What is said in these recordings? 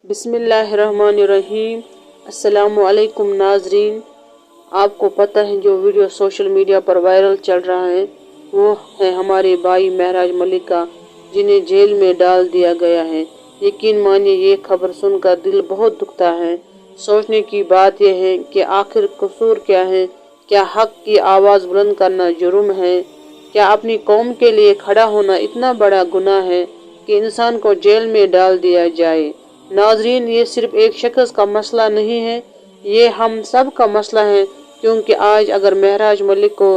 बिस्मिल्लाहिर्रहमानिर्रहीम। अस्सलामुअलैकुम नाजरीन। आपको पता है जो वीडियो सोशल मीडिया पर वायरल चल रहा है वो है हमारे भाई महराज मलिक का, जिन्हें जेल में डाल दिया गया है। यकीन मानिए ये खबर सुनकर दिल बहुत दुखता है। सोचने की बात यह है कि आखिर कसूर क्या है? क्या हक की आवाज़ बुलंद करना जुर्म है? क्या अपनी कौम के लिए खड़ा होना इतना बड़ा गुनाह है कि इंसान को जेल में डाल दिया जाए? नाजरीन, ये सिर्फ एक शख्स का मसला नहीं है, ये हम सब का मसला है। क्योंकि आज अगर महराज मलिक को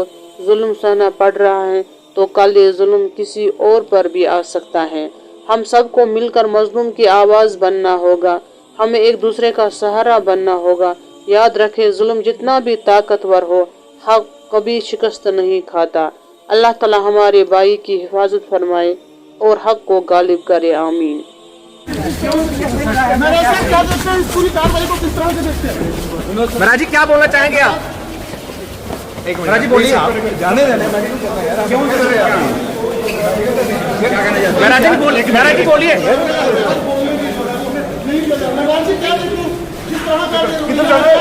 जुल्म सहना पड़ रहा है तो कल ये जुल्म किसी और पर भी आ सकता है। हम सबको मिलकर मजलूम की आवाज़ बनना होगा। हमें एक दूसरे का सहारा बनना होगा। याद रखें, जुल्म जितना भी ताकतवर हो, हक कभी शिकस्त नहीं खाता। अल्लाह ताला हमारे भाई की हिफाजत फरमाए और हक को गालिब करे। आमीन। महाराज जी क्या बोलना चाहेंगे आप? महाराज जी बोलिए। जाने देने क्यों कर रहे हैं? महाराज जी बोलिए। महाराज जी बोलिए। किधर जा रहे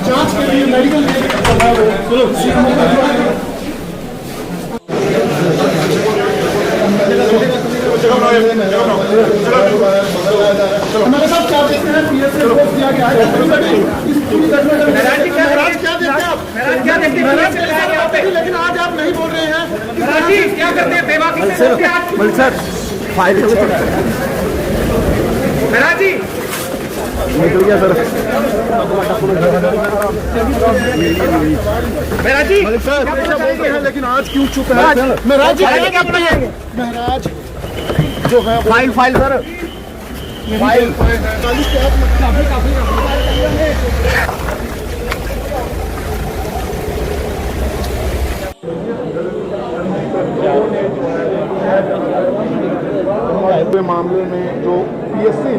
जांच के लिए मेडिकल हमारे साथ क्या देखते हैं? पीएसए रिपोर्ट दिया गया है। लेकिन आज आप नहीं बोल रहे हैं। क्या करते हैं? बेबाकी से सर फाइल महाराज जी निकल गया सर। महाराज जी बोलते हैं लेकिन आज क्यों चुप है? महाराज जी क्या बताएंगे? महाराज जो है फाइल सर फाइल मामले में जो पीएससी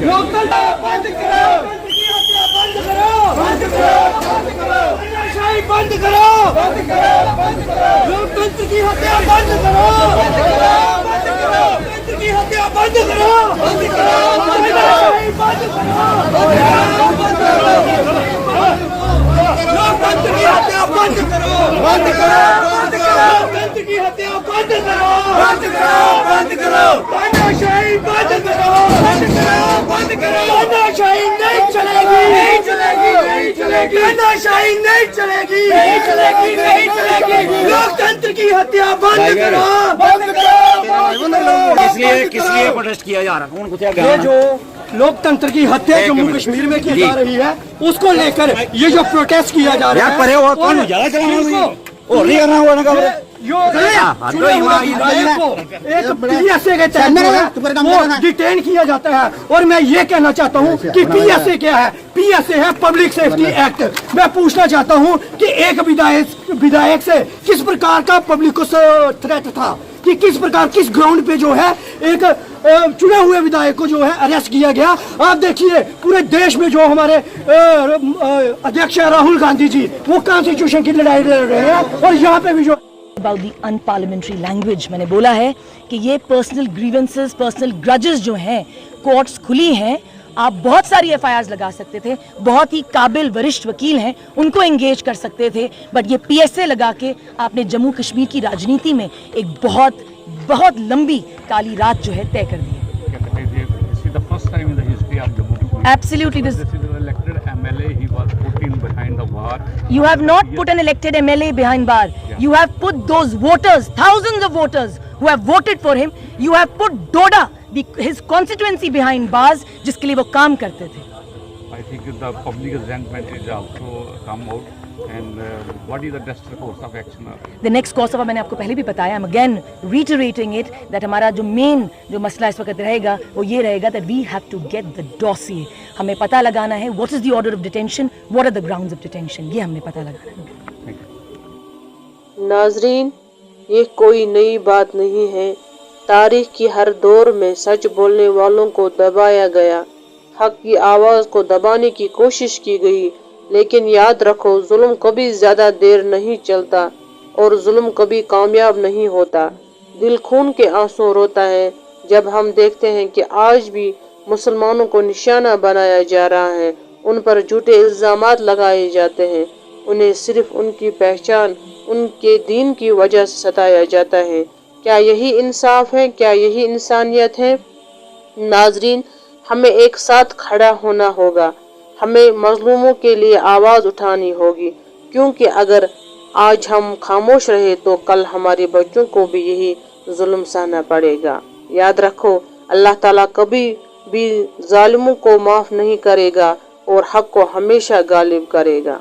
लोकतंत्र बंद करो, बंद करो, बंद करो, बंद करो, नशाई बंद करो, बंद करो, बंद करो, लोकतंत्र की हत्या बंद करो, बंद करो, बंद करो, लोकतंत्र की हत्या बंद करो, बंद करो, नशाई बंद करो, बंद करो, लोकतंत्र की हत्या बंद करो, बंद करो, बंद करो, लोकतंत्र की हत्या बंद करो, बंद करो, बंद करो, नशाई बंद करो, बंद करो, बंद करो, नशाई नहीं चलेगी, नहीं चलेगी, नहीं चलेगी, नशाई नहीं चलेगी, नहीं चलेगी, नहीं चलेगी, लोकतंत्र की हत्या बंद करो, बंद करो। किस लिए प्रोटेस्ट किया जा रहा है? ये जो लोकतंत्र की हत्या जम्मू कश्मीर में की जा रही है उसको लेकर ये जो प्रोटेस्ट किया जा रहा है एक पीएसए के तहत वो डिटेन किया जाता है। और मैं ये कहना चाहता हूँ कि पीएसए क्या है? पीएसए है पब्लिक सेफ्टी एक्ट। मैं पूछना चाहता हूँ कि एक विधायक से किस प्रकार का पब्लिक को थ्रेट था, कि किस प्रकार किस ग्राउंड पे जो है एक चुने हुए विधायक को जो है अरेस्ट किया गया। आप देखिए पूरे देश में जो हमारे अध्यक्ष राहुल गांधी जी वो कॉन्स्टिट्यूशन की लड़ाई लड़ रहे हैं और यहाँ पे भी जो अबाउट दी अनपार्लियामेंट्री लैंग्वेज मैंने बोला है कि ये पर्सनल ग्रीवेंसेस, पर्सनल ग्रजेस जो हैं, कोर्ट्स खुली हैं। आप बहुत सारी एफआईआर लगा सकते थे, बहुत ही काबिल वरिष्ठ वकील हैं, उनको एंगेज कर सकते थे, बट ये पीएसए लगा के आपने जम्मू कश्मीर की राजनीति में एक बहुत बहुत लंबी काली रात जो है तय कर दी है। Absolutely, this is an elected MLA. He was put in behind the bar. You have not put an elected MLA behind bar. You have put those voters, thousands of voters who have voted for him. You have put Doda, his constituency, behind bars, जिसके लिए वो काम करते थे. I think the public resentment is also come out. And what is the next course of action? The next course of मैंने आपको पहले भी बताया, I am again reiterating it that हमारा जो मेन जो मसला इस वक्त रहेगा वो ये रहेगा that we have to get the dossier. हमें पता लगाना है what is the order of detention, what are the grounds of detention, ये हमने पता लगाना है. नाजरीन, ये कोई नई बात नहीं है. तारीख की हर दौर में सच बोलने वालों को दबाया गया, हक की आवाज़ को दबाने की कोशिश की गई. लेकिन याद रखो, जुल्म कभी ज़्यादा देर नहीं चलता और जुल्म कभी कामयाब नहीं होता. दिल खून के आंसू रोता है जब हम देखते हैं कि आज भी मुसलमानों को निशाना बनाया जा रहा है, उन पर झूठे इल्ज़ामात लगाए जाते हैं, उन्हें सिर्फ उनकी पहचान, उनके दीन की वजह से सताया जाता है. क्या यही इंसाफ है? क्या यही इंसानियत है? नाजरीन, हमें एक साथ खड़ा होना होगा. हमें मजलूमों के लिए आवाज़ उठानी होगी, क्योंकि अगर आज हम खामोश रहे तो कल हमारे बच्चों को भी यही जुल्म सहना पड़ेगा. याद रखो, अल्लाह ताला कभी भी जालिमों को माफ़ नहीं करेगा और हक को हमेशा गालिब करेगा.